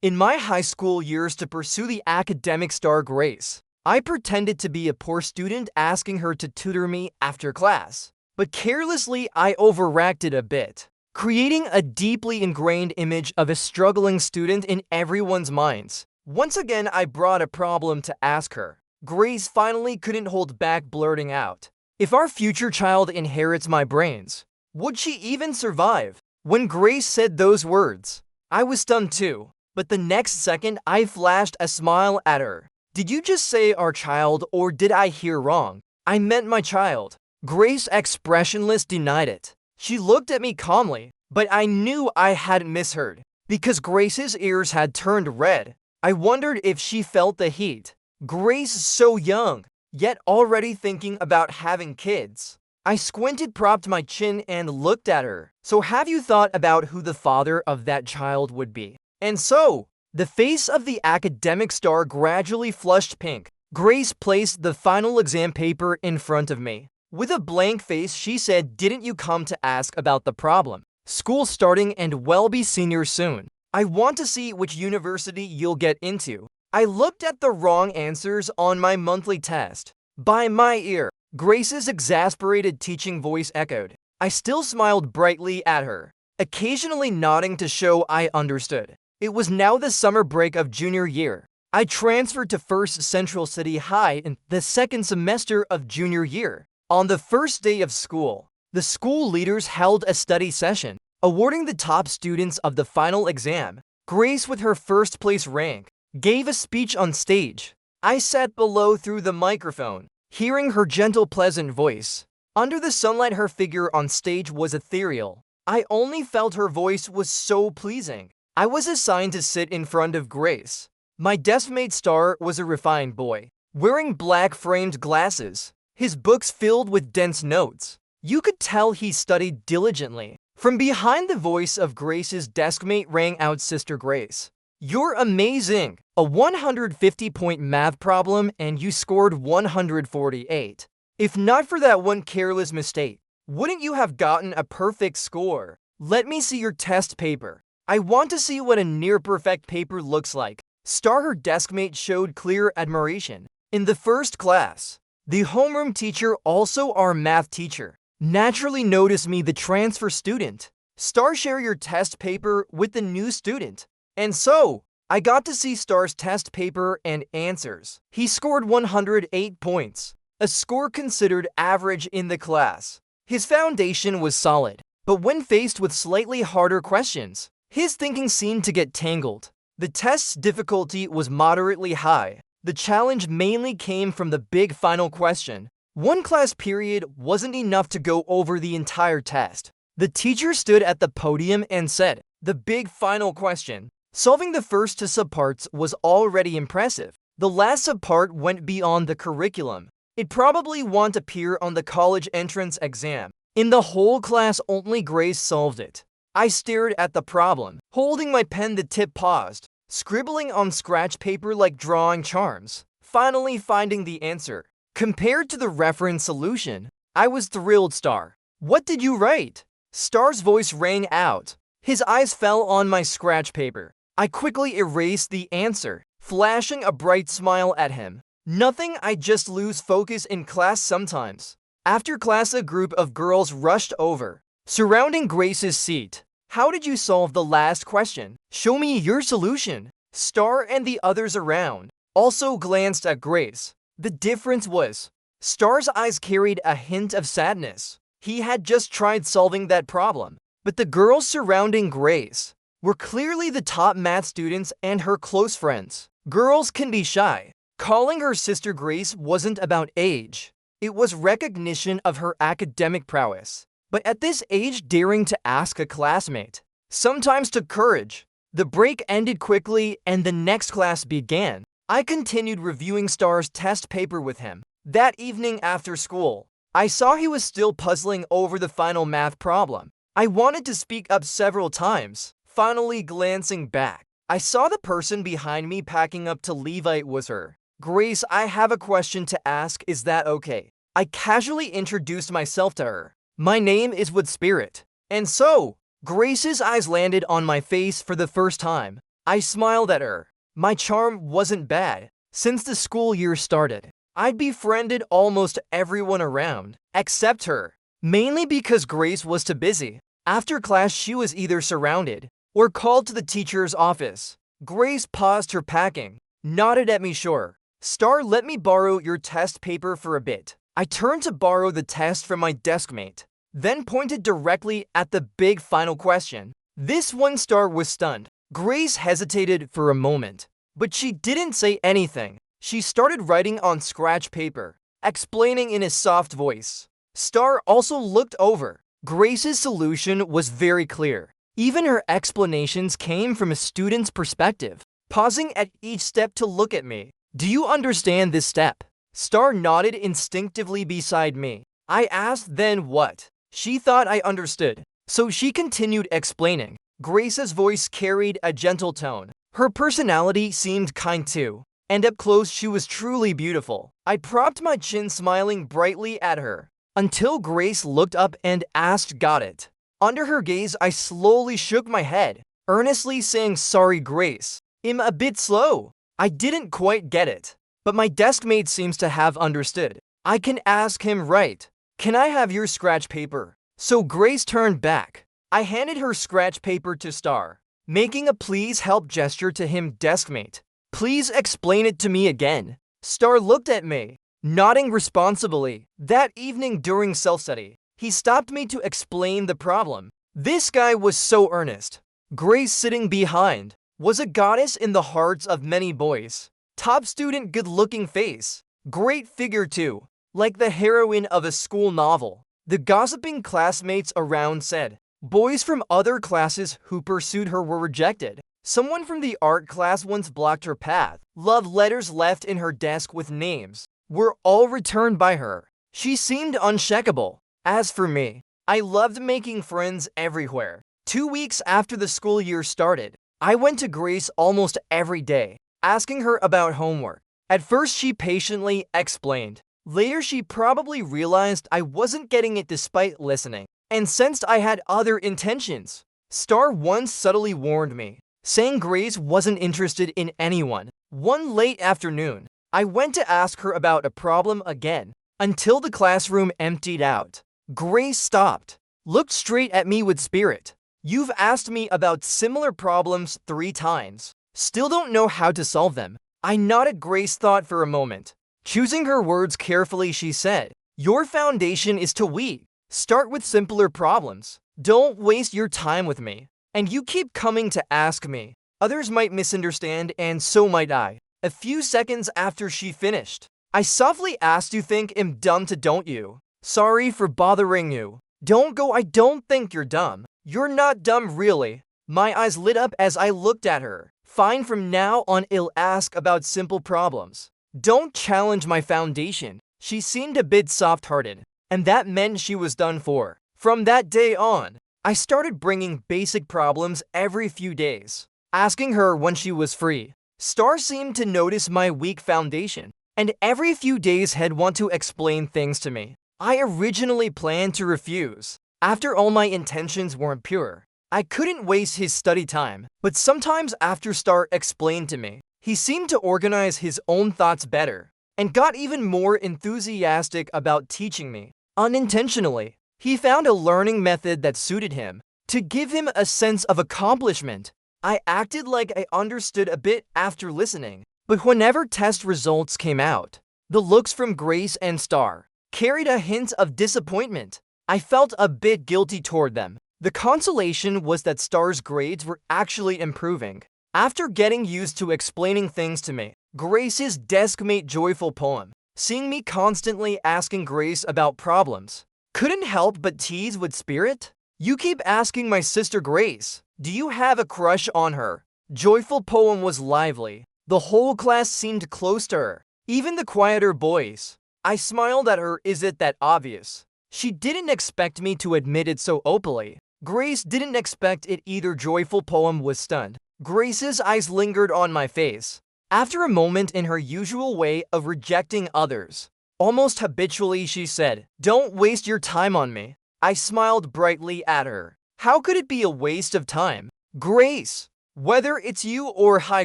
In my high school years to pursue the academic star Grace, I pretended to be a poor student asking her to tutor me after class. But carelessly, I overreacted a bit, creating a deeply ingrained image of a struggling student in everyone's minds. Once again, I brought a problem to ask her. Grace finally couldn't hold back, blurting out, "If our future child inherits my brains, would she even survive?" When Grace said those words, I was stunned too, but the next second I flashed a smile at her. "Did you just say our child, or did I hear wrong?" "I meant my child." Grace, expressionless, denied it. She looked at me calmly, but I knew I hadn't misheard, because Grace's ears had turned red. I wondered if she felt the heat. Grace, so young, yet already thinking about having kids. I squinted, propped my chin, and looked at her. "So have you thought about who the father of that child would be?" And so, the face of the academic star gradually flushed pink. Grace placed the final exam paper in front of me. With a blank face, she said, "Didn't you come to ask about the problem? School's starting and we'll be seniors soon. I want to see which university you'll get into." I looked at the wrong answers on my monthly test. "By my ear," Grace's exasperated teaching voice echoed. I still smiled brightly at her, occasionally nodding to show I understood. It was now the summer break of junior year. I transferred to First Central City High in the second semester of junior year. On the first day of school, the school leaders held a study session, awarding the top students of the final exam. Grace, with her first place rank, gave a speech on stage. I sat below through the microphone, hearing her gentle, pleasant voice. Under the sunlight, her figure on stage was ethereal. I only felt her voice was so pleasing. I was assigned to sit in front of Grace. My deskmate Star was a refined boy, wearing black framed glasses, his books filled with dense notes. You could tell he studied diligently. From behind the voice of Grace's deskmate rang out, "Sister Grace, you're amazing! A 150-point math problem and you scored 148. If not for that one careless mistake, wouldn't you have gotten a perfect score? Let me see your test paper. I want to see what a near-perfect paper looks like." Star, her deskmate, showed clear admiration. In the first class, the homeroom teacher, also our math teacher, naturally noticed me, the transfer student. "Star, share your test paper with the new student." And so, I got to see Star's test paper and answers. He scored 108 points, a score considered average in the class. His foundation was solid, but when faced with slightly harder questions, his thinking seemed to get tangled. The test's difficulty was moderately high. The challenge mainly came from the big final question. One class period wasn't enough to go over the entire test. The teacher stood at the podium and said, "The big final question." Solving the first two subparts was already impressive. The last subpart went beyond the curriculum. It probably won't appear on the college entrance exam. In the whole class, only Grace solved it. I stared at the problem, holding my pen. The tip paused, scribbling on scratch paper like drawing charms, finally finding the answer. Compared to the reference solution, I was thrilled. "Star, what did you write?" Star's voice rang out. His eyes fell on my scratch paper. I quickly erased the answer, flashing a bright smile at him. "Nothing, I just lose focus in class sometimes." After class, a group of girls rushed over, surrounding Grace's seat. "How did you solve the last question? Show me your solution." Star and the others around also glanced at Grace. The difference was, Star's eyes carried a hint of sadness. He had just tried solving that problem. But the girls surrounding Grace were clearly the top math students and her close friends. Girls can be shy. Calling her Sister Grace wasn't about age. It was recognition of her academic prowess. But at this age, daring to ask a classmate sometimes took courage. The break ended quickly and the next class began. I continued reviewing Star's test paper with him. That evening after school, I saw he was still puzzling over the final math problem. I wanted to speak up several times. Finally, glancing back, I saw the person behind me packing up to leave. It was her. "Grace, I have a question to ask. Is that okay?" I casually introduced myself to her. "My name is Wood Spirit." And so, Grace's eyes landed on my face for the first time. I smiled at her. My charm wasn't bad. Since the school year started, I'd befriended almost everyone around, except her. Mainly because Grace was too busy. After class, she was either surrounded or called to the teacher's office. Grace paused her packing, nodded at me sure. Star, let me borrow your test paper for a bit. I turned to borrow the test from my deskmate, then pointed directly at the big final question. This one, Star was stunned. Grace hesitated for a moment, but she didn't say anything. She started writing on scratch paper, explaining in a soft voice. Star also looked over. Grace's solution was very clear. Even her explanations came from a student's perspective, pausing at each step to look at me. Do you understand this step? Star nodded instinctively beside me. I asked then what. She thought I understood, so she continued explaining. Grace's voice carried a gentle tone. Her personality seemed kind too, and up close she was truly beautiful. I propped my chin, smiling brightly at her, until Grace looked up and asked, "Got it?" Under her gaze, I slowly shook my head, earnestly saying, "Sorry, Grace. I'm a bit slow." I didn't quite get it, but my deskmate seems to have understood. I can ask him, right? Can I have your scratch paper? So Grace turned back. I handed her scratch paper to Star, making a please help gesture to him, deskmate. Please explain it to me again. Star looked at me, nodding responsibly. That evening during self-study, he stopped me to explain the problem. This guy was so earnest. Grace, sitting behind, was a goddess in the hearts of many boys. Top student, good-looking face. Great figure too, like the heroine of a school novel. The gossiping classmates around said boys from other classes who pursued her were rejected. Someone from the art class once blocked her path. Love letters left in her desk with names were all returned by her. She seemed unshakable. As for me, I loved making friends everywhere. 2 weeks after the school year started, I went to Grace almost every day, asking her about homework. At first, she patiently explained. Later, she probably realized I wasn't getting it despite listening, and sensed I had other intentions. Star once subtly warned me, saying Grace wasn't interested in anyone. One late afternoon, I went to ask her about a problem again, until the classroom emptied out. Grace stopped, looked straight at me with spirit. You've asked me about similar problems 3 times. Still don't know how to solve them. I nodded. Grace thought for a moment. Choosing her words carefully, she said, your foundation is too weak. Start with simpler problems. Don't waste your time with me. And you keep coming to ask me. Others might misunderstand, and so might I. A few seconds after she finished, I softly asked, you think I'm dumb to, don't you? Sorry for bothering you. Don't go. I don't think you're dumb. You're not dumb, really. My eyes lit up as I looked at her. Fine, from now on I'll ask about simple problems. Don't challenge my foundation. She seemed a bit soft-hearted, and that meant she was done for. From that day on, I started bringing basic problems every few days, asking her when she was free. Star seemed to notice my weak foundation, and every few days he'd want to explain things to me. I originally planned to refuse. After all, my intentions weren't pure. I couldn't waste his study time, but sometimes after Star explained to me, he seemed to organize his own thoughts better, and got even more enthusiastic about teaching me. Unintentionally, he found a learning method that suited him, to give him a sense of accomplishment. I acted like I understood a bit after listening, but whenever test results came out, the looks from Grace and Star carried a hint of disappointment. I felt a bit guilty toward them. The consolation was that Star's grades were actually improving. After getting used to explaining things to me, Grace's deskmate joyful poem, seeing me constantly asking Grace about problems, couldn't help but tease with spirit. You keep asking my sister Grace, do you have a crush on her? Joyful poem was lively. The whole class seemed close to her, even the quieter boys. I smiled at her. Is it that obvious? She didn't expect me to admit it so openly. Grace didn't expect it either. Joyful poem was stunned. Grace's eyes lingered on my face. After a moment, in her usual way of rejecting others, almost habitually, she said, don't waste your time on me. I smiled brightly at her. How could it be a waste of time? Grace, Whether it's you or high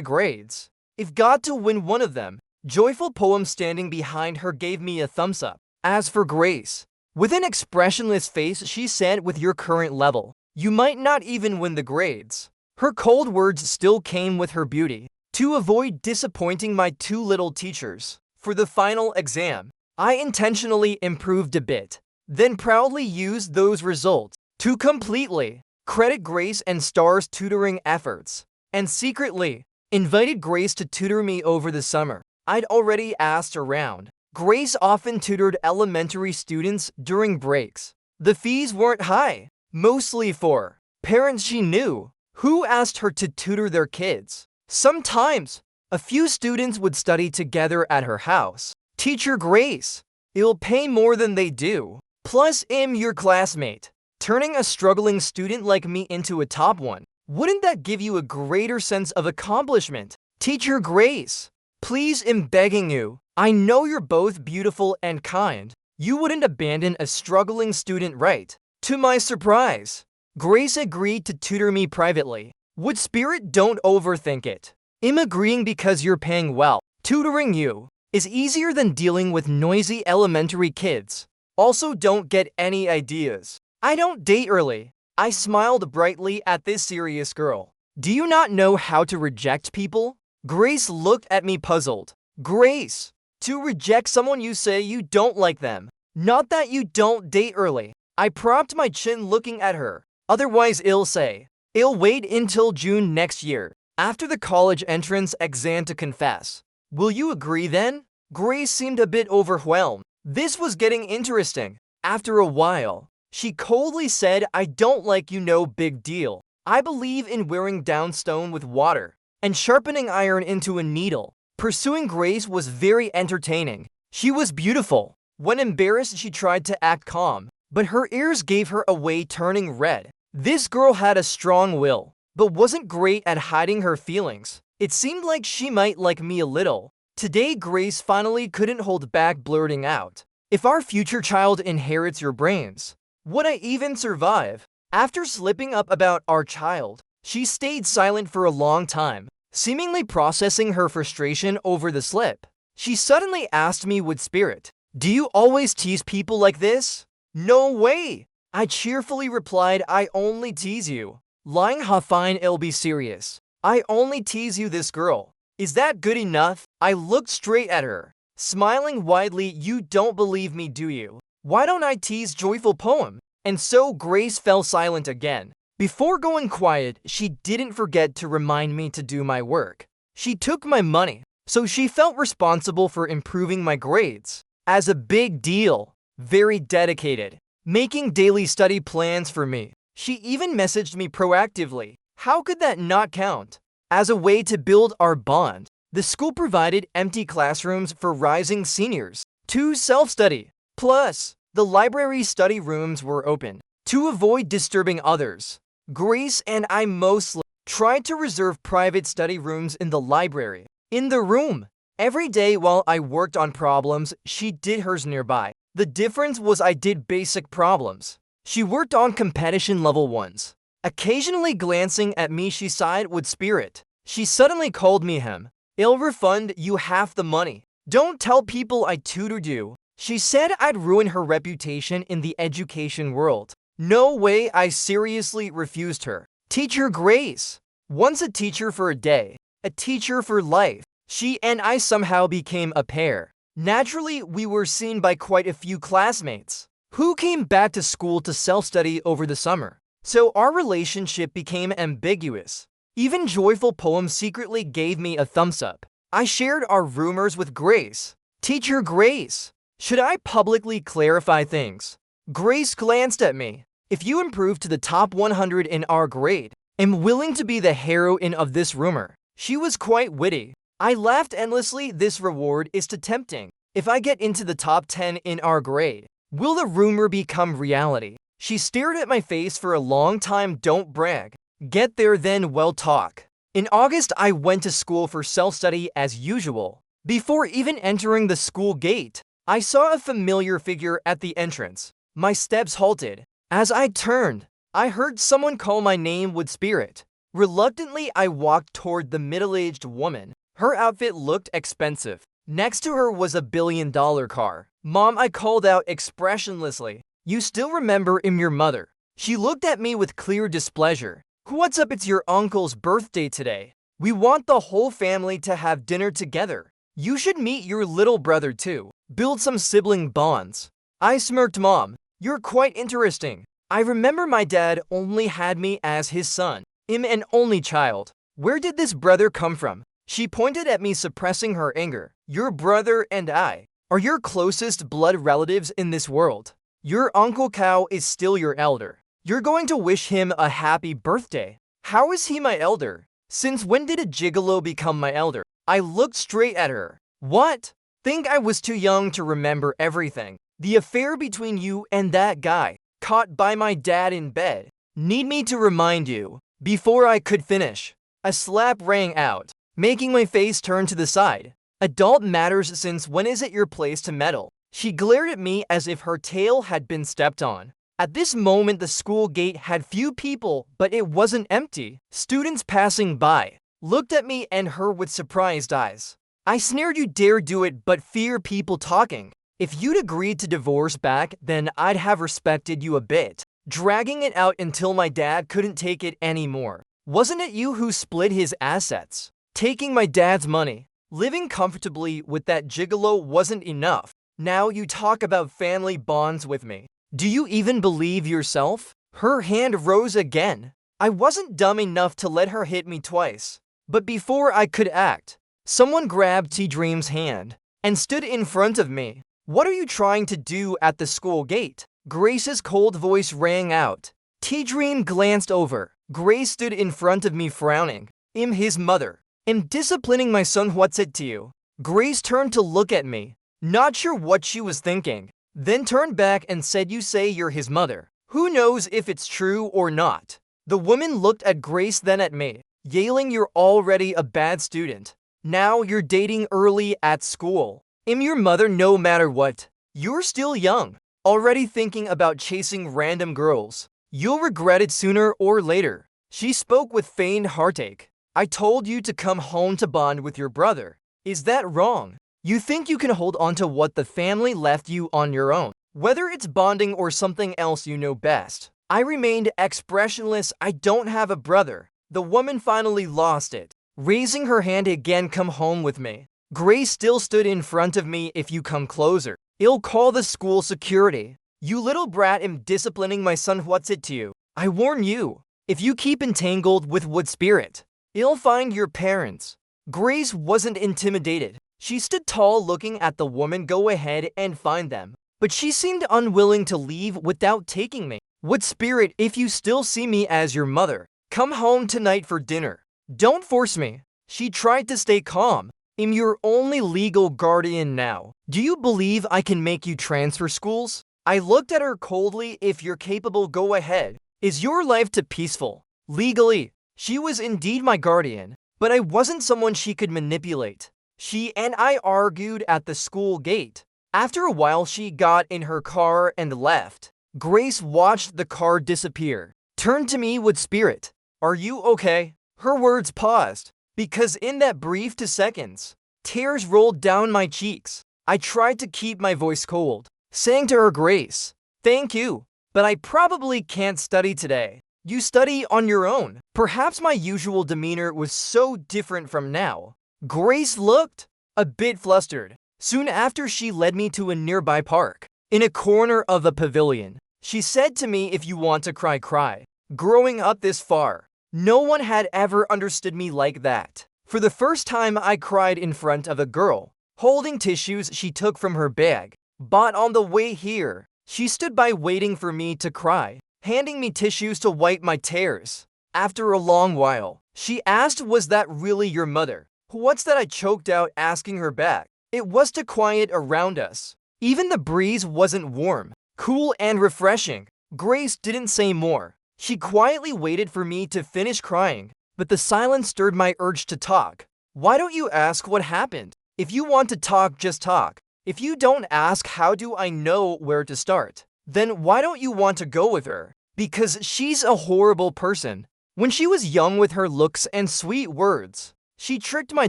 grades, if got to win one of them, joyful poem standing behind her gave me a thumbs up. As for Grace, with an expressionless face, she said, with your current level, you might not even win the grades. Her cold words still came with her beauty. To avoid disappointing my two little teachers, for the final exam, I intentionally improved a bit, then proudly used those results to completely credit Grace and Star's tutoring efforts, and secretly invited Grace to tutor me over the summer. I'd already asked around. Grace often tutored elementary students during breaks. The fees weren't high, mostly for parents she knew who asked her to tutor their kids. Sometimes, a few students would study together at her house. Teacher Grace, it'll pay more than they do. Plus, I'm your classmate. Turning a struggling student like me into a top one, wouldn't that give you a greater sense of accomplishment? Teacher Grace, please, I'm begging you. I know you're both beautiful and kind. You wouldn't abandon a struggling student, right? To my surprise, Grace agreed to tutor me privately. Would Spirit, don't overthink it. I'm agreeing because you're paying well. Tutoring you is easier than dealing with noisy elementary kids. Also, don't get any ideas. I don't date early. I smiled brightly at this serious girl. Do you not know how to reject people? Grace looked at me puzzled. Grace, to reject someone, you say you don't like them, not that you don't date early. I propped my chin looking at her. Otherwise, I'll say, I'll wait until June next year, after the college entrance exam to confess. Will you agree then? Grace seemed a bit overwhelmed. This was getting interesting. After a while, she coldly said, I don't like you, no big deal. I believe in wearing down stone with water and sharpening iron into a needle. Pursuing Grace was very entertaining. She was beautiful. When embarrassed, she tried to act calm, but her ears gave her away, turning red. This girl had a strong will, but wasn't great at hiding her feelings. It seemed like she might like me a little. Today, Grace finally couldn't hold back, blurting out, if our future child inherits your brains, would I even survive? After slipping up about our child, she stayed silent for a long time, seemingly processing her frustration over the slip. She suddenly asked me with Spirit, do you always tease people like this? No way! I cheerfully replied, I only tease you. Lying, ha, fine, I'll be serious. I only tease you, this girl. Is that good enough? I looked straight at her, smiling widely. You don't believe me, do you? Why don't I tease joyful poem? And so Grace fell silent again. Before going quiet, she didn't forget to remind me to do my work. She took my money, so she felt responsible for improving my grades. As a big deal, very dedicated, making daily study plans for me. She even messaged me proactively. How could that not count? As a way to build our bond, the school provided empty classrooms for rising seniors to self-study. Plus, the library study rooms were open to avoid disturbing others. Grace and I mostly tried to reserve private study rooms in the library. In the room, every day while I worked on problems, she did hers nearby. The difference was I did basic problems. She worked on competition level ones. Occasionally glancing at me, she sighed with Spirit. She suddenly called me him. I'll refund you half the money. Don't tell people I tutored you. She said I'd ruin her reputation in the education world. No way, I seriously refused her. Teacher Grace. Once a teacher for a day, a teacher for life. She and I somehow became a pair. Naturally, we were seen by quite a few classmates who came back to school to self-study over the summer. So our relationship became ambiguous. Even joyful poem secretly gave me a thumbs up. I shared our rumors with Grace. Teacher Grace, should I publicly clarify things? Grace glanced at me. If you improve to the top 100 in our grade, I'm willing to be the heroine of this rumor. She was quite witty. I laughed endlessly. This reward is too tempting. If I get into the top 10 in our grade, will the rumor become reality? She stared at my face for a long time. Don't brag. Get there, then we'll talk. In August, I went to school for self-study as usual. Before even entering the school gate, I saw a familiar figure at the entrance. My steps halted. As I turned, I heard someone call my name with Spirit. Reluctantly, I walked toward the middle-aged woman. Her outfit looked expensive. Next to her was a billion-dollar car. Mom, I called out expressionlessly. You still remember your mother? She looked at me with clear displeasure. What's up? It's your uncle's birthday today. We want the whole family to have dinner together. You should meet your little brother too. Build some sibling bonds. I smirked. Mom, you're quite interesting. I remember my dad only had me as his son. I'm an only child. Where did this brother come from? She pointed at me, suppressing her anger. Your brother and I are your closest blood relatives in this world. Your Uncle Cow is still your elder. You're going to wish him a happy birthday. How is he my elder? Since when did a gigolo become my elder? I looked straight at her. What? Think I was too young to remember everything. The affair between you and that guy, caught by my dad in bed. Need me to remind you? Before I could finish, a slap rang out, making my face turn to the side. Adult matters. Since when is it your place to meddle? She glared at me as if her tail had been stepped on. At this moment, the school gate had few people, but it wasn't empty. Students passing by looked at me and her with surprised eyes. I sneered. You dare do it, but fear people talking. If you'd agreed to divorce back, then I'd have respected you a bit. Dragging it out until my dad couldn't take it anymore. Wasn't it you who split his assets? Taking my dad's money. Living comfortably with that gigolo wasn't enough. Now you talk about family bonds with me. Do you even believe yourself? Her hand rose again. I wasn't dumb enough to let her hit me twice. But before I could act, someone grabbed T-Dream's hand and stood in front of me. What are you trying to do at the school gate? Grace's cold voice rang out. T-Dream glanced over. Grace stood in front of me, frowning. I'm his mother. I'm disciplining my son. What's it to you? Grace turned to look at me, not sure what she was thinking, then turned back and said, You say you're his mother. Who knows if it's true or not? The woman looked at Grace, then at me, yelling, You're already a bad student. Now you're dating early at school. I'm your mother no matter what. You're still young. Already thinking about chasing random girls. You'll regret it sooner or later. She spoke with feigned heartache. I told you to come home to bond with your brother. Is that wrong? You think you can hold on to what the family left you on your own? Whether it's bonding or something else, you know best. I remained expressionless. I don't have a brother. The woman finally lost it, raising her hand again. Come home with me. Grace still stood in front of me. If you come closer, I'll call the school security. You little brat, am disciplining my son. What's it to you? I warn you, if you keep entangled with Wood Spirit, I'll find your parents. Grace wasn't intimidated. She stood tall, looking at the woman. Go ahead and find them. But she seemed unwilling to leave without taking me. Wood Spirit, if you still see me as your mother, come home tonight for dinner. Don't force me. She tried to stay calm. I'm your only legal guardian now. Do you believe I can make you transfer schools? I looked at her coldly. If you're capable, go ahead. Is your life too peaceful? Legally, she was indeed my guardian, but I wasn't someone she could manipulate. She and I argued at the school gate. After a while, she got in her car and left. Grace watched the car disappear. Turned to me with Spirit. Are you okay? Her words paused, because in that brief 2 seconds, tears rolled down my cheeks. I tried to keep my voice cold, saying to her, Grace, thank you, but I probably can't study today. You study on your own. Perhaps my usual demeanor was so different from now. Grace looked a bit flustered. Soon after, she led me to a nearby park. In a corner of a pavilion, she said to me, if you want to cry, cry. Growing up this far, no one had ever understood me like that. For the first time, I cried in front of a girl, holding tissues she took from her bag. But on the way here, she stood by waiting for me to cry, handing me tissues to wipe my tears. After a long while, she asked, was that really your mother? What's that? I choked out, asking her back. It was too quiet around us. Even the breeze wasn't warm, cool and refreshing. Grace didn't say more. She quietly waited for me to finish crying, but the silence stirred my urge to talk. Why don't you ask what happened? If you want to talk, just talk. If you don't ask, how do I know where to start? Then why don't you want to go with her? Because she's a horrible person. When she was young with her looks and sweet words, she tricked my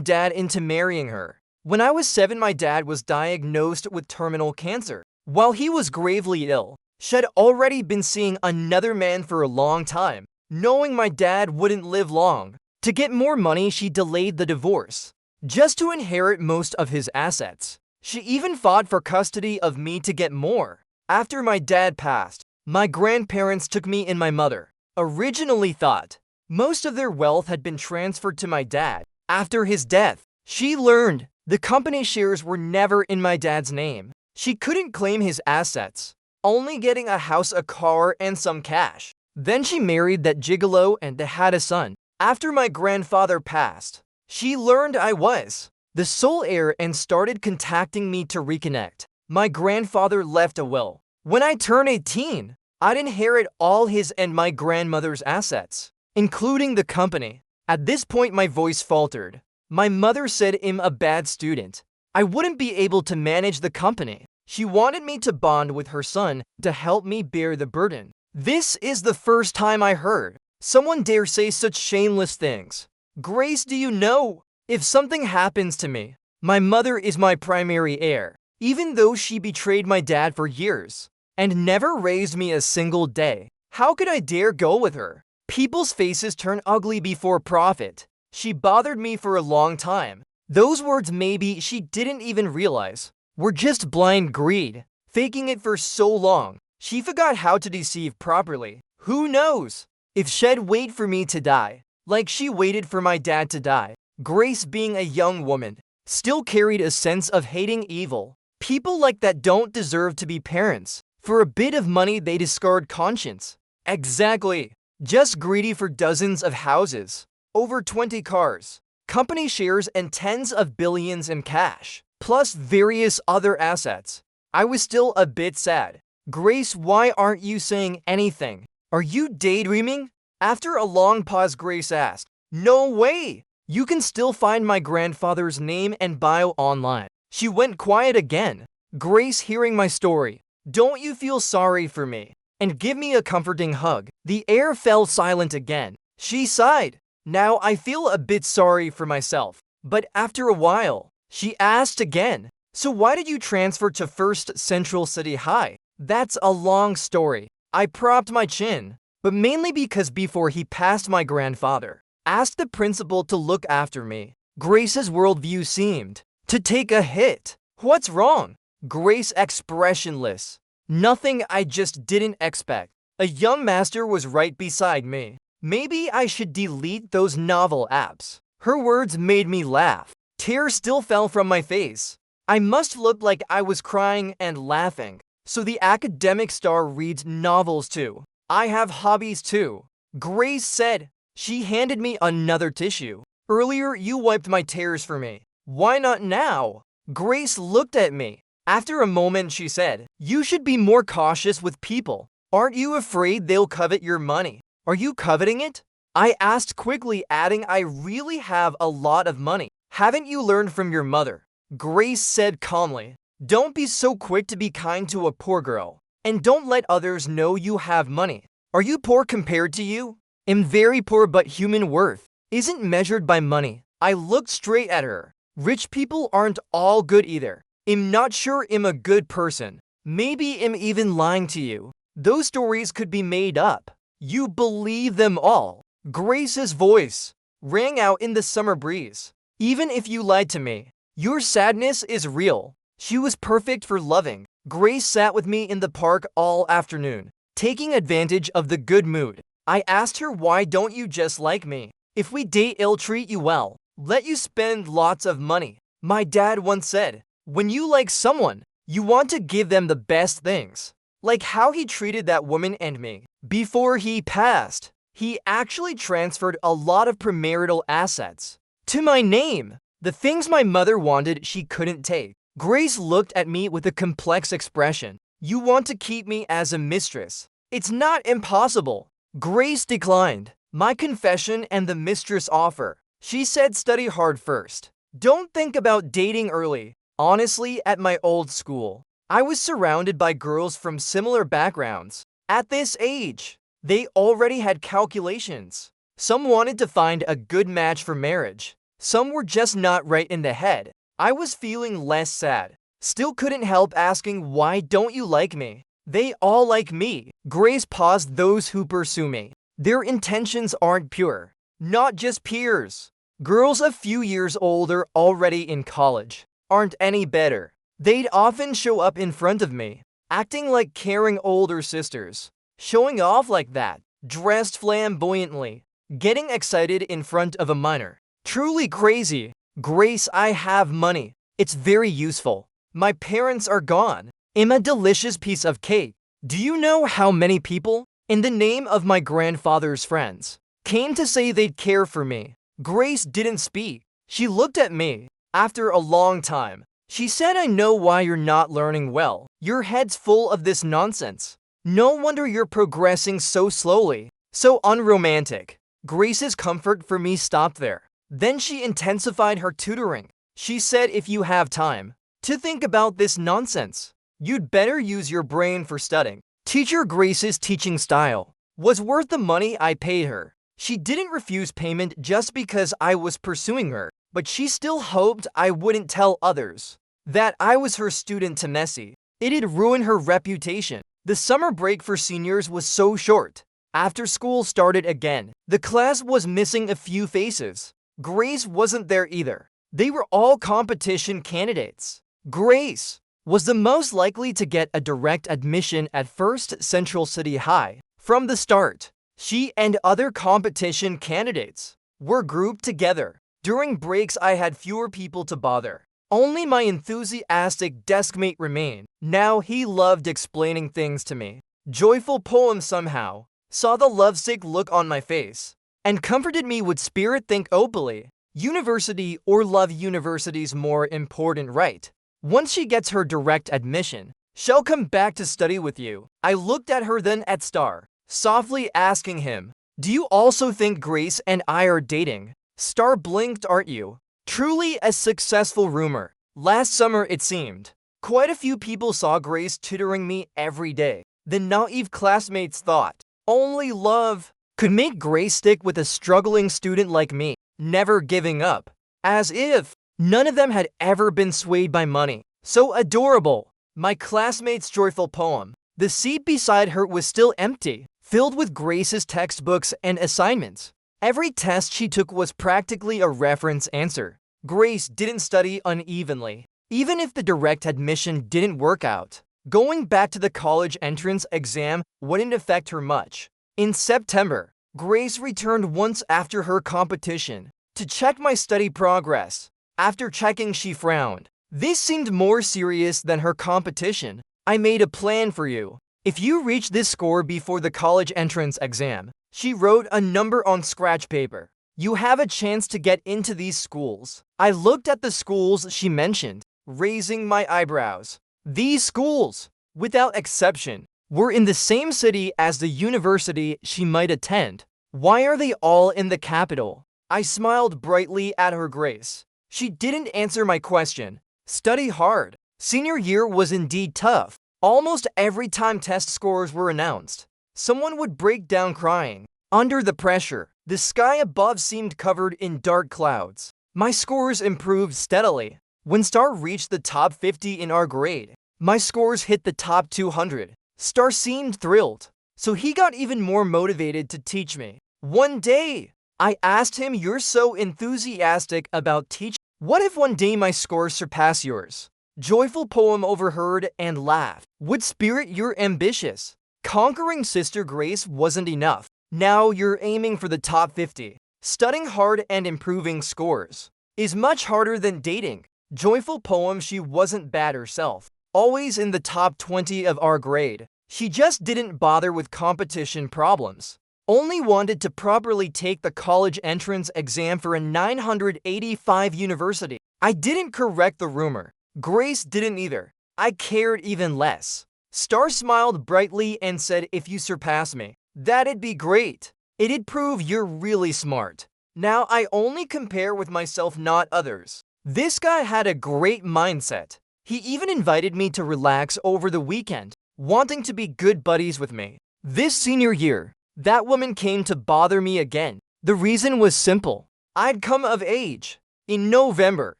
dad into marrying her. When I was 7, my dad was diagnosed with terminal cancer. While he was gravely ill, she had already been seeing another man for a long time, knowing my dad wouldn't live long. To get more money, she delayed the divorce, just to inherit most of his assets. She even fought for custody of me to get more. After my dad passed, my grandparents took me and my mother. Originally thought most of their wealth had been transferred to my dad. After his death, she learned the company shares were never in my dad's name. She couldn't claim his assets, only getting a house, a car, and some cash. Then she married that gigolo and had a son. After my grandfather passed, she learned I was the sole heir and started contacting me to reconnect. My grandfather left a will. When I turned 18, I'd inherit all his and my grandmother's assets, including the company. At this point, my voice faltered. My mother said I'm a bad student. I wouldn't be able to manage the company. She wanted me to bond with her son to help me bear the burden. This is the first time I heard someone dare say such shameless things. Grace, do you know? If something happens to me, my mother is my primary heir, even though she betrayed my dad for years and never raised me a single day. How could I dare go with her? People's faces turn ugly before profit. She bothered me for a long time. Those words maybe she didn't even realize were just blind greed. Faking it for so long, she forgot how to deceive properly. Who knows if she'd wait for me to die, like she waited for my dad to die. Grace, being a young woman, still carried a sense of hating evil. People like that don't deserve to be parents. For a bit of money, they discard conscience. Exactly. Just greedy for dozens of houses, over 20 cars, company shares, and tens of billions in cash, plus various other assets. I was still a bit sad. Grace, why aren't you saying anything? Are you daydreaming? After a long pause, Grace asked, No way! You can still find my grandfather's name and bio online. She went quiet again. Grace, hearing my story, don't you feel sorry for me? And give me a comforting hug. The air fell silent again. She sighed. Now I feel a bit sorry for myself. But after a while, she asked again, So why did you transfer to First Central City High? That's a long story. I propped my chin, but mainly because before he passed, my grandfather asked the principal to look after me. Grace's worldview seemed to take a hit. What's wrong? Grace, expressionless. Nothing, I just didn't expect. A young master was right beside me. Maybe I should delete those novel apps. Her words made me laugh. Tears still fell from my face. I must look like I was crying and laughing. So the academic star reads novels too. I have hobbies too. Grace said. She handed me another tissue. Earlier, you wiped my tears for me. Why not now? Grace looked at me. After a moment, she said, You should be more cautious with people. Aren't you afraid they'll covet your money? Are you coveting it? I asked quickly, adding, I really have a lot of money. Haven't you learned from your mother? Grace said calmly, Don't be so quick to be kind to a poor girl. And don't let others know you have money. Are you poor compared to you? I'm very poor, but human worth isn't measured by money. I looked straight at her. Rich people aren't all good either. I'm not sure I'm a good person. Maybe I'm even lying to you. Those stories could be made up. You believe them all. Grace's voice rang out in the summer breeze. Even if you lied to me, your sadness is real. She was perfect for loving. Grace sat with me in the park all afternoon, taking advantage of the good mood. I asked her, Why don't you just like me? If we date, I'll treat you well, let you spend lots of money. My dad once said, when you like someone, you want to give them the best things. Like how he treated that woman and me. Before he passed, he actually transferred a lot of premarital assets to my name. The things my mother wanted, she couldn't take. Grace looked at me with a complex expression. You want to keep me as a mistress. It's not impossible. Grace declined my confession and the mistress offer. She said, Study hard first. Don't think about dating early. Honestly, at my old school, I was surrounded by girls from similar backgrounds. At this age, they already had calculations. Some wanted to find a good match for marriage. Some were just not right in the head. I was feeling less sad. Still couldn't help asking, why don't you like me? They all like me. Grace paused. Those who pursue me. Their intentions aren't pure. Not just peers. Girls a few years older, already in college, aren't any better. They'd often show up in front of me, acting like caring older sisters, showing off like that, dressed flamboyantly, getting excited in front of a minor. Truly crazy. Grace, I have money. It's very useful. My parents are gone. I'm a delicious piece of cake. Do you know how many people, in the name of my grandfather's friends, came to say they'd care for me? Grace didn't speak. She looked at me. After a long time, she said, I know why you're not learning well. Your head's full of this nonsense. No wonder you're progressing so slowly. So unromantic. Grace's comfort for me stopped there. Then she intensified her tutoring. She said, if you have time to think about this nonsense, you'd better use your brain for studying. Teacher Grace's teaching style was worth the money I paid her. She didn't refuse payment just because I was pursuing her, but she still hoped I wouldn't tell others that I was her student to Messi. It'd ruin her reputation. The summer break for seniors was so short. After school started again, the class was missing a few faces. Grace wasn't there either. They were all competition candidates. Grace was the most likely to get a direct admission at First Central City High. From the start, she and other competition candidates were grouped together. During breaks, I had fewer people to bother. Only my enthusiastic deskmate remained. Now he loved explaining things to me. Joyful Poem somehow saw the lovesick look on my face and comforted me with spirit. Think openly. University or love university's more important, right? Once she gets her direct admission, she'll come back to study with you. I looked at her, then at Star, softly asking him, do you also think Grace and I are dating? Star blinked. Aren't you? Truly a successful rumor. Last summer, it seemed, quite a few people saw Grace tutoring me every day. The naive classmates thought only love could make Grace stick with a struggling student like me, never giving up. As if none of them had ever been swayed by money. So adorable. My classmate's joyful poem. The seat beside her was still empty, filled with Grace's textbooks and assignments. Every test she took was practically a reference answer. Grace didn't study unevenly. Even if the direct admission didn't work out, going back to the college entrance exam wouldn't affect her much. In September, Grace returned once after her competition to check my study progress. After checking, she frowned. This seemed more serious than her competition. I made a plan for you. If you reach this score before the college entrance exam, she wrote a number on scratch paper, you have a chance to get into these schools. I looked at the schools she mentioned, raising my eyebrows. These schools, without exception, were in the same city as the university she might attend. Why are they all in the capital? I smiled brightly at her. Grace. She didn't answer my question. Study hard. Senior year was indeed tough. Almost every time test scores were announced, someone would break down crying. Under the pressure, the sky above seemed covered in dark clouds. My scores improved steadily. When Star reached the top 50 in our grade, my scores hit the top 200. Star seemed thrilled, so he got even more motivated to teach me. One day, I asked him, you're so enthusiastic about teaching. What if one day my scores surpass yours? Joyful Poem overheard and laughed. Would spirit, you're ambitious. Conquering Sister Grace wasn't enough. Now you're aiming for the top 50. Studying hard and improving scores is much harder than dating. Joyful Poem, she wasn't bad herself. Always in the top 20 of our grade. She just didn't bother with competition problems. Only wanted to properly take the college entrance exam for a 985 university. I didn't correct the rumor. Grace didn't either. I cared even less. Star smiled brightly and said, if you surpass me, that'd be great. It'd prove you're really smart. Now I only compare with myself, not others. This guy had a great mindset. He even invited me to relax over the weekend, wanting to be good buddies with me. This senior year, that woman came to bother me again. The reason was simple. I'd come of age. In November,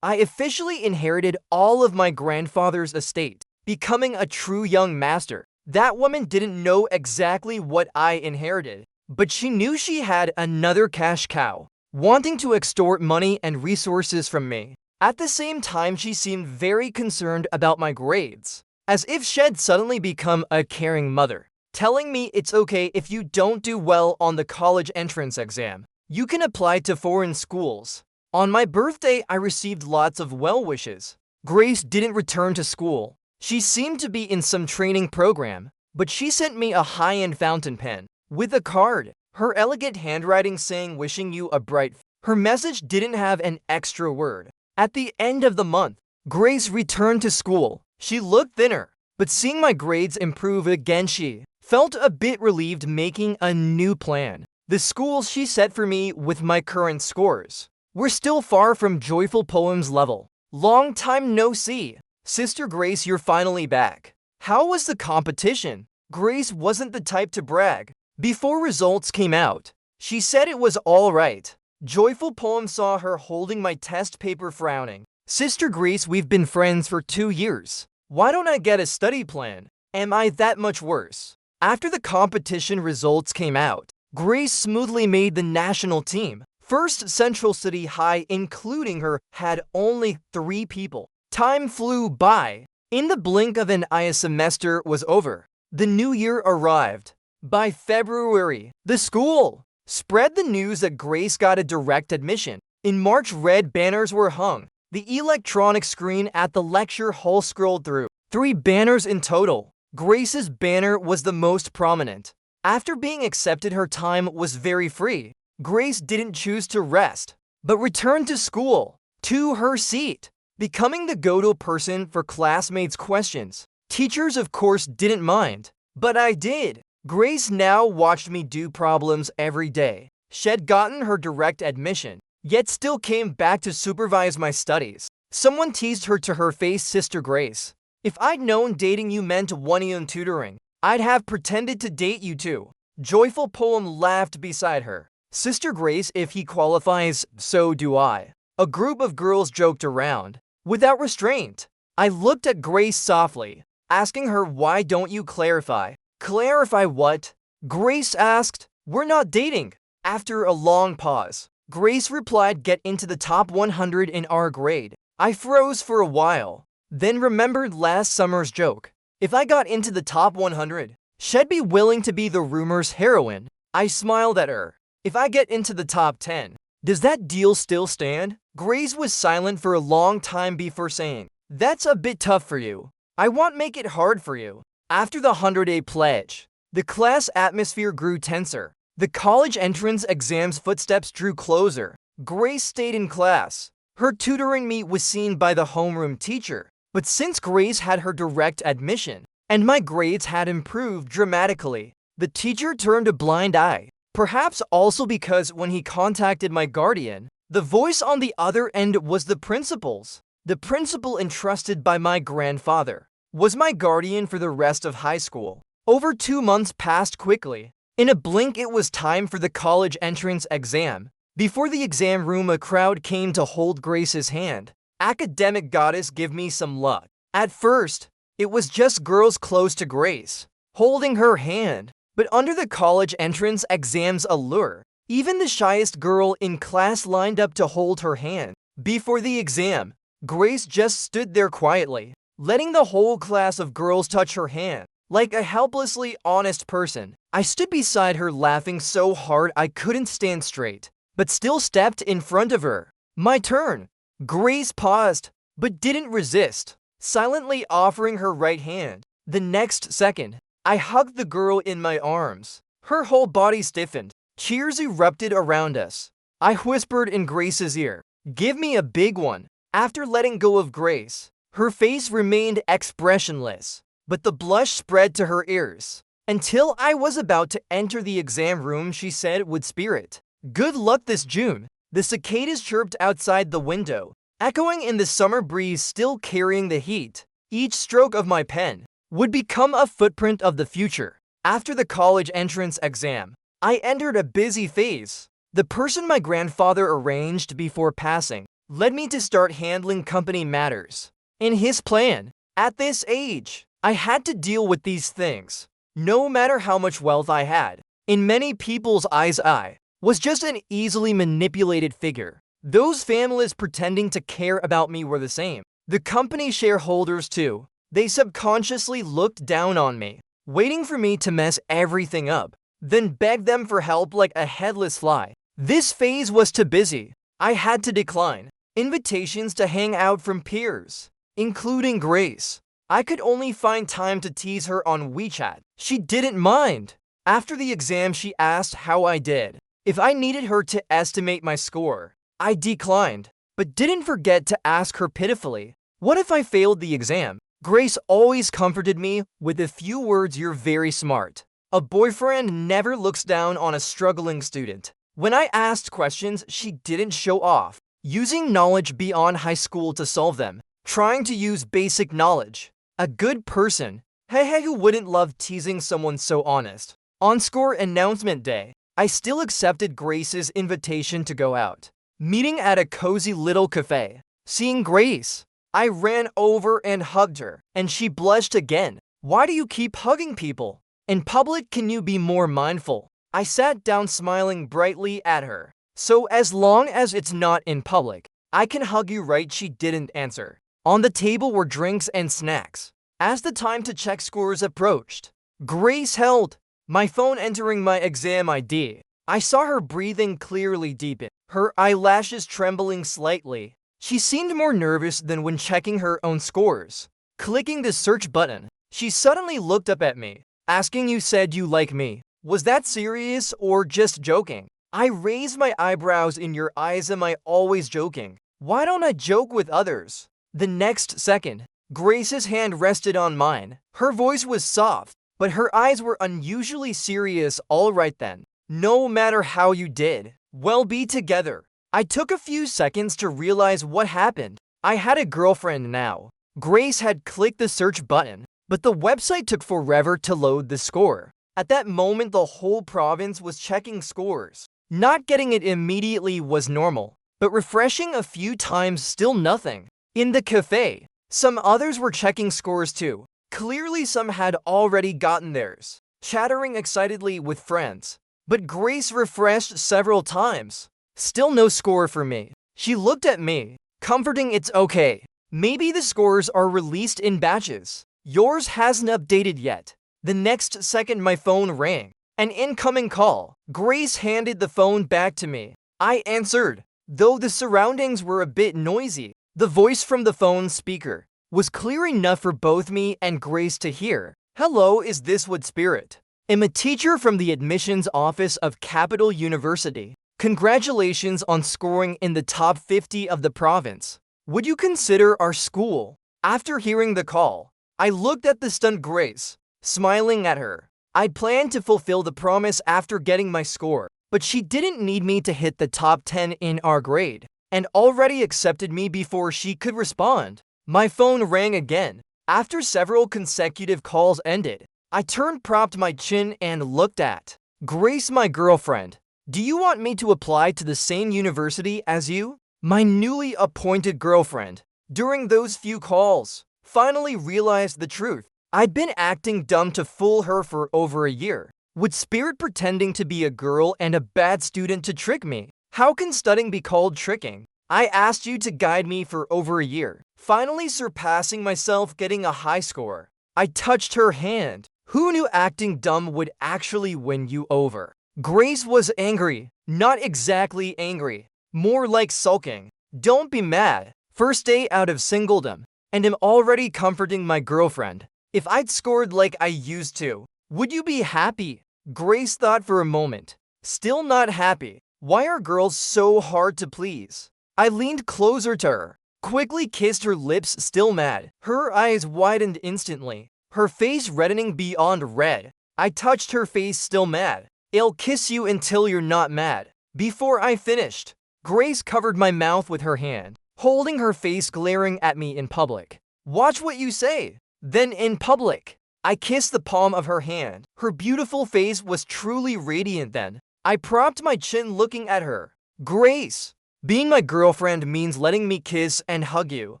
I officially inherited all of my grandfather's estate, becoming a true young master. That woman didn't know exactly what I inherited, but she knew she had another cash cow, wanting to extort money and resources from me. At the same time, she seemed very concerned about my grades, as if she'd suddenly become a caring mother, telling me it's okay if you don't do well on the college entrance exam. You can apply to foreign schools. On my birthday, I received lots of well wishes. Grace didn't return to school. She seemed to be in some training program, but she sent me a high-end fountain pen with a card, her elegant handwriting saying wishing you a bright. Her message didn't have an extra word. At the end of the month, Grace returned to school. She looked thinner, but seeing my grades improve again, she felt a bit relieved, making a new plan. The schools she set for me with my current scores were still far from Joyful Poems level. Long time no see. Sister Grace, you're finally back. How was the competition? Grace wasn't the type to brag. Before results came out, she said it was all right. Joyful Poem saw her holding my test paper frowning. Sister Grace, we've been friends for 2 years. Why don't I get a study plan? Am I that much worse? After the competition results came out, Grace smoothly made the national team. First Central City High, including her, had only 3 people. Time flew by. In the blink of an eye, a semester was over. The new year arrived. By February, the school spread the news that Grace got a direct admission. In March, red banners were hung. The electronic screen at the lecture hall scrolled through. 3 banners in total. Grace's banner was the most prominent. After being accepted, her time was very free. Grace didn't choose to rest, but returned to school, to her seat, becoming the go-to person for classmates' questions. Teachers, of course, didn't mind, but I did. Grace now watched me do problems every day. She'd gotten her direct admission, yet still came back to supervise my studies. Someone teased her to her face, Sister Grace, if I'd known dating you meant one-on-one tutoring, I'd have pretended to date you too. Joyful Poem laughed beside her. Sister Grace, if he qualifies, so do I. A group of girls joked around, without restraint. I looked at Grace softly, asking her, why don't you clarify? Clarify what? Grace asked. We're not dating. After a long pause, Grace replied, get into the top 100 in our grade. I froze for a while, then remembered last summer's joke. If I got into the top 100, she'd be willing to be the rumor's heroine. I smiled at her. If I get into the top 10, does that deal still stand? Grace was silent for a long time before saying, that's a bit tough for you. I won't make it hard for you. After the 100-day pledge, the class atmosphere grew tenser. The college entrance exam's footsteps drew closer. Grace stayed in class. Her tutoring me was seen by the homeroom teacher. But since Grace had her direct admission, and my grades had improved dramatically, the teacher turned a blind eye. Perhaps also because when he contacted my guardian, the voice on the other end was the principal's. The principal, entrusted by my grandfather, was my guardian for the rest of high school. Over 2 months passed quickly. In a blink, it was time for the college entrance exam. Before the exam room, a crowd came to hold Grace's hand. Academic goddess, give me some luck. At first, it was just girls close to Grace, holding her hand. But under the college entrance exam's allure, even the shyest girl in class lined up to hold her hand. Before the exam, Grace just stood there quietly, letting the whole class of girls touch her hand. Like a helplessly honest person, I stood beside her laughing so hard I couldn't stand straight, but still stepped in front of her. My turn. Grace paused, but didn't resist, silently offering her right hand. The next second, I hugged the girl in my arms. Her whole body stiffened. Cheers erupted around us. I whispered in Grace's ear, give me a big one. After letting go of Grace, her face remained expressionless, but the blush spread to her ears. Until I was about to enter the exam room, she said with spirit, good luck this June. The cicadas chirped outside the window, echoing in the summer breeze, still carrying the heat. Each stroke of my pen would become a footprint of the future. After the college entrance exam, I entered a busy phase. The person my grandfather arranged before passing led me to start handling company matters. In his plan, at this age, I had to deal with these things, no matter how much wealth I had. In many people's eyes, I was just an easily manipulated figure. Those families pretending to care about me were the same. The company shareholders too. They subconsciously looked down on me, waiting for me to mess everything up, then beg them for help like a headless fly. This phase was too busy. I had to decline invitations to hang out from peers, including Grace. I could only find time to tease her on WeChat. She didn't mind. After the exam, she asked how I did. If I needed her to estimate my score, I declined, but didn't forget to ask her pitifully, what if I failed the exam? Grace always comforted me with a few words, "You're very smart." A boyfriend never looks down on a struggling student. When I asked questions, she didn't show off, using knowledge beyond high school to solve them, trying to use basic knowledge. A good person. Hey, who wouldn't love teasing someone so honest? On score announcement day, I still accepted Grace's invitation to go out. Meeting at a cozy little cafe. Seeing Grace, I ran over and hugged her, and she blushed again. Why do you keep hugging people? In public, can you be more mindful? I sat down smiling brightly at her. So as long as it's not in public, I can hug you, right? She didn't answer. On the table were drinks and snacks. As the time to check scores approached, Grace held my phone, entering my exam ID. I saw her breathing clearly deepen, her eyelashes trembling slightly. She seemed more nervous than when checking her own scores. Clicking the search button, she suddenly looked up at me, asking, "You said you like me. Was that serious or just joking?" I raised my eyebrows. "In your eyes, am I always joking? Why don't I joke with others?" The next second, Grace's hand rested on mine. Her voice was soft, but her eyes were unusually serious. "All right then. No matter how you did, we'll be together." I took a few seconds to realize what happened. I had a girlfriend now. Grace had clicked the search button, but the website took forever to load the score. At that moment, the whole province was checking scores. Not getting it immediately was normal, but refreshing a few times, still nothing. In the cafe, some others were checking scores too. Clearly, some had already gotten theirs, chattering excitedly with friends. But Grace refreshed several times. Still no score for me. She looked at me, comforting, "It's okay. Maybe the scores are released in batches. Yours hasn't updated yet." The next second, my phone rang. An incoming call. Grace handed the phone back to me. I answered, though the surroundings were a bit noisy. The voice from the phone speaker was clear enough for both me and Grace to hear. "Hello, is this Wood Spirit? I'm a teacher from the admissions office of Capital University. Congratulations on scoring in the top 50 of the province. Would you consider our school?" After hearing the call, I looked at the stunned Grace, smiling at her. I'd planned to fulfill the promise after getting my score, but she didn't need me to hit the top 10 in our grade, and already accepted me before she could respond. My phone rang again. After several consecutive calls ended, I propped my chin and looked at Grace, my girlfriend. "Do you want me to apply to the same university as you?" My newly appointed girlfriend, during those few calls, finally realized the truth. I'd been acting dumb to fool her for over a year. Would Spirit pretending to be a girl and a bad student to trick me? How can studying be called tricking? I asked you to guide me for over a year, finally surpassing myself, getting a high score. I touched her hand. Who knew acting dumb would actually win you over? Grace was angry. Not exactly angry, more like sulking. "Don't be mad. First day out of singledom, and I'm already comforting my girlfriend. If I'd scored like I used to, would you be happy?" Grace thought for a moment. Still not happy. Why are girls so hard to please? I leaned closer to her, quickly kissed her lips, still mad. Her eyes widened instantly, her face reddening beyond red. I touched her face, still mad. "I'll kiss you until you're not mad." Before I finished, Grace covered my mouth with her hand, holding her face, glaring at me in public. "Watch what you say." Then in public, I kissed the palm of her hand. Her beautiful face was truly radiant then. I propped my chin looking at her. Grace, being my girlfriend means letting me kiss and hug you.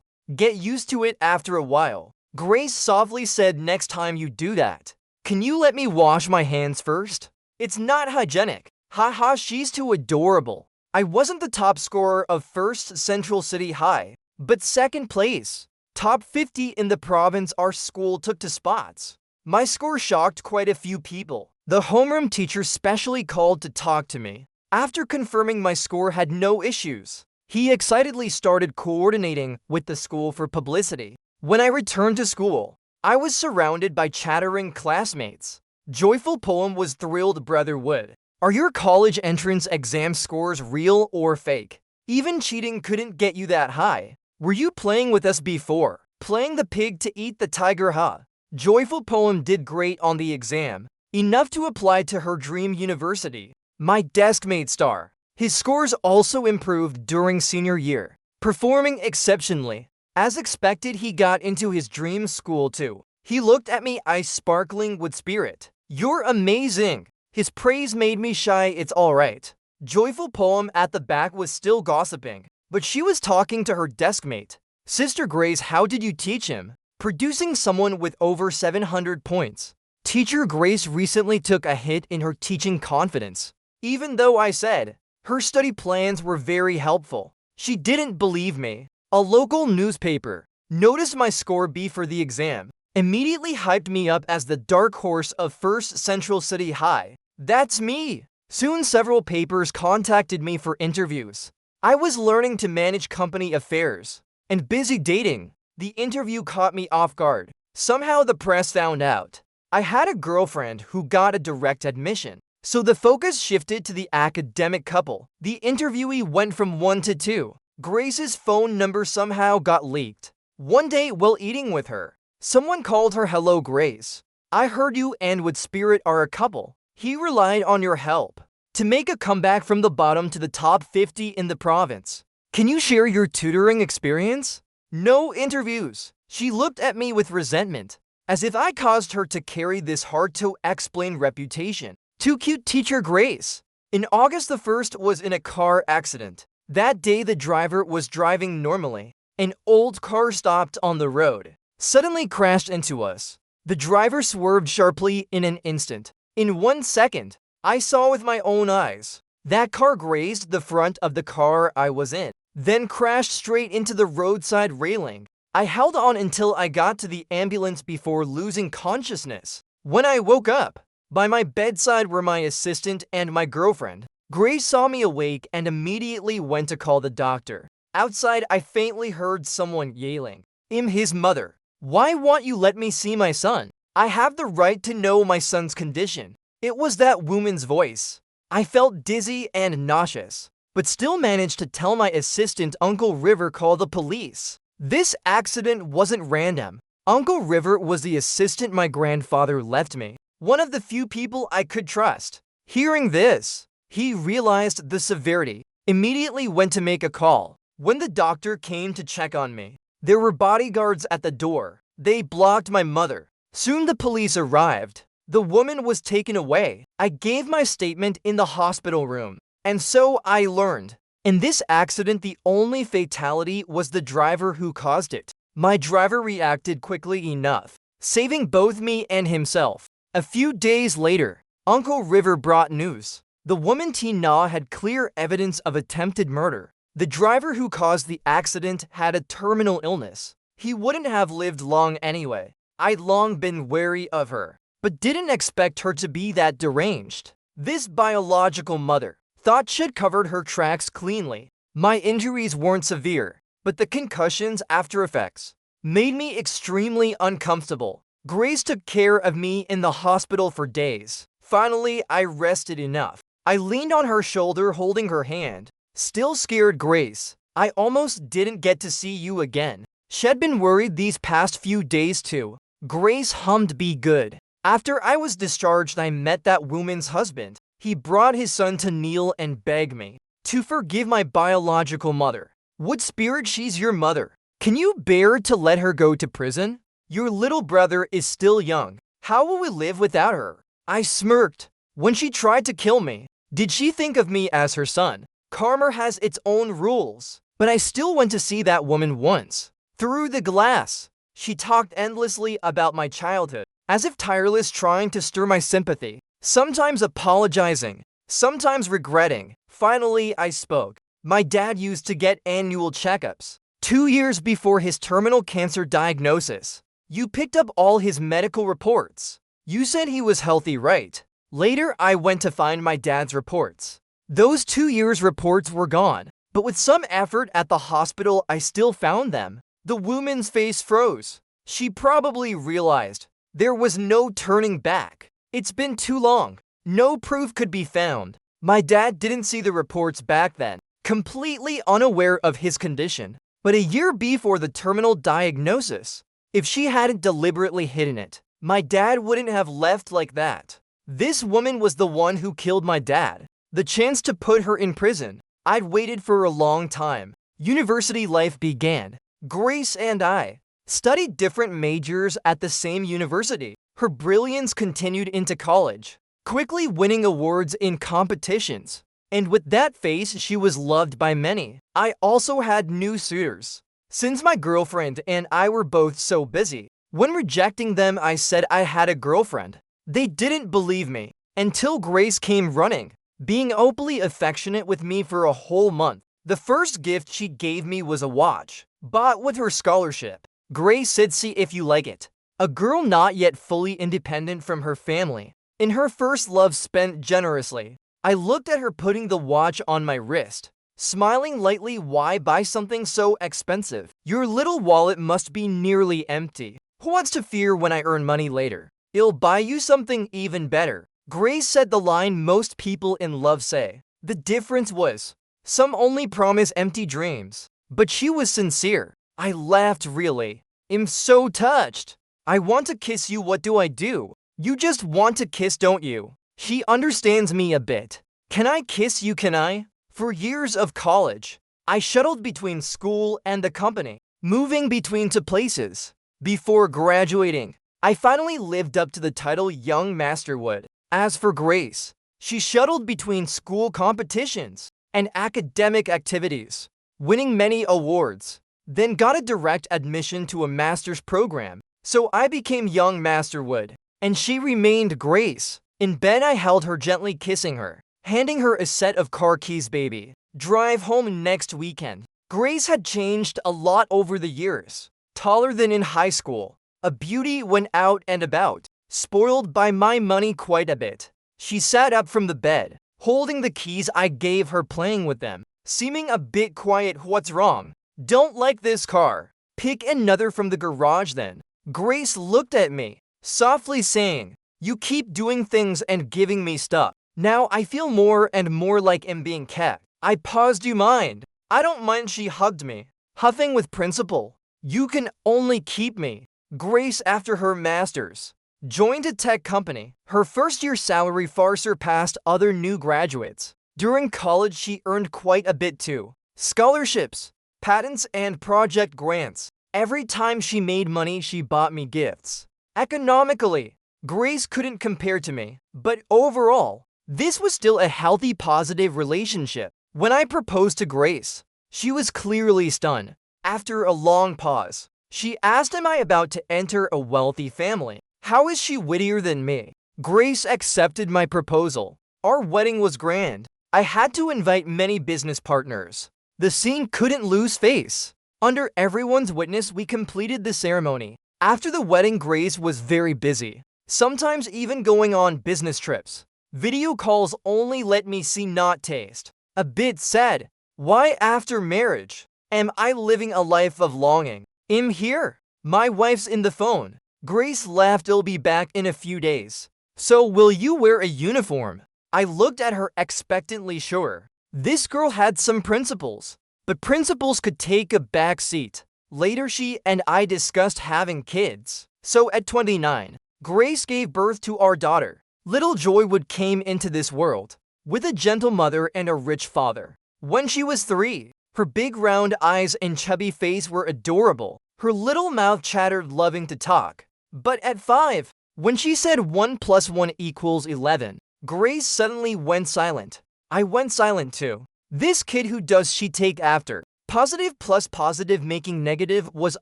Get used to it after a while. Grace softly said, next time you do that, can you let me wash my hands first? It's not hygienic. Haha, she's too adorable. I wasn't the top scorer of First Central City High, but second place. Top 50 in the province our school took to spots. My score shocked quite a few people. The homeroom teacher specially called to talk to me. After confirming my score had no issues, he excitedly started coordinating with the school for publicity. When I returned to school, I was surrounded by chattering classmates. Joyful Poem was thrilled. Brother Wood, are your college entrance exam scores real or fake? Even cheating couldn't get you that high. Were you playing with us before? Playing the pig to eat the tiger, huh? Joyful Poem did great on the exam, enough to apply to her dream university. My deskmate Star, his scores also improved during senior year, performing exceptionally. As expected, he got into his dream school too. He looked at me, eyes sparkling with spirit. You're amazing. His praise made me shy. It's alright. Joyful Poem at the back was still gossiping, but she was talking to her deskmate. Sister Grace, how did you teach him? Producing someone with over 700 points. Teacher Grace recently took a hit in her teaching confidence. Even though I said her study plans were very helpful, she didn't believe me. A local newspaper noticed my score B for the exam, immediately hyped me up as the dark horse of First Central City High. That's me. Soon several papers contacted me for interviews. I was learning to manage company affairs and busy dating. The interview caught me off guard. Somehow the press found out I had a girlfriend who got a direct admission. So the focus shifted to the academic couple. The interviewee went from 1 to 2. Grace's phone number somehow got leaked. One day while eating with her, someone called her, hello Grace. I heard you and with Spirit are a couple. He relied on your help to make a comeback from the bottom to the top 50 in the province. Can you share your tutoring experience? No interviews. She looked at me with resentment, as if I caused her to carry this hard-to-explain reputation. Too cute, Teacher Grace. In August, the first was in a car accident. That day, the driver was driving normally. An old car stopped on the road, suddenly crashed into us. The driver swerved sharply in an instant. In 1 second, I saw with my own eyes. That car grazed the front of the car I was in, then crashed straight into the roadside railing. I held on until I got to the ambulance before losing consciousness. When I woke up, by my bedside were my assistant and my girlfriend. Grace saw me awake and immediately went to call the doctor. Outside, I faintly heard someone yelling, his mother. Why won't you let me see my son? I have the right to know my son's condition. It was that woman's voice. I felt dizzy and nauseous, but still managed to tell my assistant Uncle River call the police. This accident wasn't random. Uncle River was the assistant my grandfather left me. One of the few people I could trust. Hearing this, he realized the severity, immediately went to make a call. When the doctor came to check on me, there were bodyguards at the door. They blocked my mother. Soon the police arrived. The woman was taken away. I gave my statement in the hospital room. And so I learned. In this accident, the only fatality was the driver who caused it. My driver reacted quickly enough, saving both me and himself. A few days later, Uncle River brought news. The woman Tina had clear evidence of attempted murder. The driver who caused the accident had a terminal illness. He wouldn't have lived long anyway. I'd long been wary of her, but didn't expect her to be that deranged. This biological mother thought she'd covered her tracks cleanly. My injuries weren't severe, but the concussions after effects made me extremely uncomfortable. Grace took care of me in the hospital for days. Finally, I rested enough. I leaned on her shoulder holding her hand. Still scared, Grace. I almost didn't get to see you again. She'd been worried these past few days too. Grace hummed, be good. After I was discharged, I met that woman's husband. He brought his son to kneel and beg me to forgive my biological mother. Would Spirit, she's your mother. Can you bear to let her go to prison? Your little brother is still young. How will we live without her? I smirked. When she tried to kill me, Did she think of me as her son? Karma has its own rules. But I still went to see that woman once. Through the glass. She talked endlessly about my childhood, as if tireless trying to stir my sympathy, sometimes apologizing, sometimes regretting. Finally, I spoke. My dad used to get annual checkups. 2 years before his terminal cancer diagnosis. You picked up all his medical reports. You said he was healthy, right? Later, I went to find my dad's reports. Those 2 years' reports were gone, but with some effort at the hospital, I still found them. The woman's face froze. She probably realized there was no turning back. It's been too long. No proof could be found. My dad didn't see the reports back then, completely unaware of his condition. But a year before the terminal diagnosis, if she hadn't deliberately hidden it, my dad wouldn't have left like that. This woman was the one who killed my dad. The chance to put her in prison. I'd waited for a long time. University life began. Grace and I studied different majors at the same university. Her brilliance continued into college, quickly winning awards in competitions. And with that face, she was loved by many. I also had new suitors. Since my girlfriend and I were both so busy, when rejecting them, I said I had a girlfriend. They didn't believe me until Grace came running, being openly affectionate with me for a whole month. The first gift she gave me was a watch, bought with her scholarship. Grace said, "See if you like it." A girl not yet fully independent from her family. In her first love spent generously. I looked at her putting the watch on my wrist, smiling lightly. Why buy something so expensive? Your little wallet must be nearly empty. Who wants to fear when I earn money later? It'll buy you something even better. Grace said the line most people in love say. The difference was, some only promise empty dreams. But she was sincere. I laughed really. I'm so touched. I want to kiss you. What do I do? You just want to kiss, don't you? She understands me a bit. Can I kiss you, can I? For years of college, I shuttled between school and the company, moving between two places. Before graduating, I finally lived up to the title Young Masterwood. As for Grace, she shuttled between school competitions and academic activities, winning many awards, then got a direct admission to a master's program. So I became Young Masterwood, and she remained Grace. In bed, I held her, gently kissing her, handing her a set of car keys. Baby, drive home next weekend. Grace had changed a lot over the years. Taller than in high school, a beauty when out and about, spoiled by my money quite a bit. She sat up from the bed, holding the keys. I gave her, playing with them, seeming a bit quiet. What's wrong? Don't like this car? Pick another from the garage then. Grace looked at me, softly saying, you keep doing things and giving me stuff. Now I feel more and more like I'm being kept. I paused. You mind? I don't mind. She hugged me, huffing with principle. You can only keep me. Grace, after her master's, joined a tech company. Her first year salary far surpassed other new graduates. During college, she earned quite a bit too. Scholarships, patents, and project grants. Every time she made money, she bought me gifts. Economically, Grace couldn't compare to me, but overall, this was still a healthy, positive relationship. When I proposed to Grace, she was clearly stunned. After a long pause, she asked, am I about to enter a wealthy family? How is she wittier than me? Grace accepted my proposal. Our wedding was grand. I had to invite many business partners. The scene couldn't lose face. Under everyone's witness, we completed the ceremony. After the wedding, Grace was very busy, sometimes even going on business trips. Video calls only let me see, not taste. A bit sad. Why after marriage? Am I living a life of longing? I'm here. My wife's in the phone. Grace laughed. I'll be back in a few days. So will you wear a uniform? I looked at her expectantly, sure. This girl had some principles, but principles could take a back seat. Later, she and I discussed having kids. So at 29, Grace gave birth to our daughter. Little Joywood came into this world with a gentle mother and a rich father. When she was 3, her big round eyes and chubby face were adorable. Her little mouth chattered, loving to talk. But at 5, when she said 1 + 1 = 11, Grace suddenly went silent. I went silent too. This kid who does she take after? Positive plus positive making negative was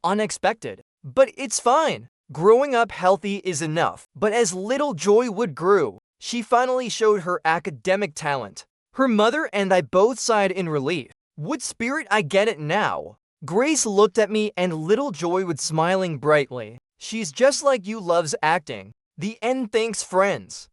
unexpected. But it's fine. Growing up healthy is enough. But as little Joy would grew, she finally showed her academic talent. Her mother and I both sighed in relief. Would Spirit, I get it now. Grace looked at me and little Joy was smiling brightly. She's just like you, loves acting. The end. Thanks friends.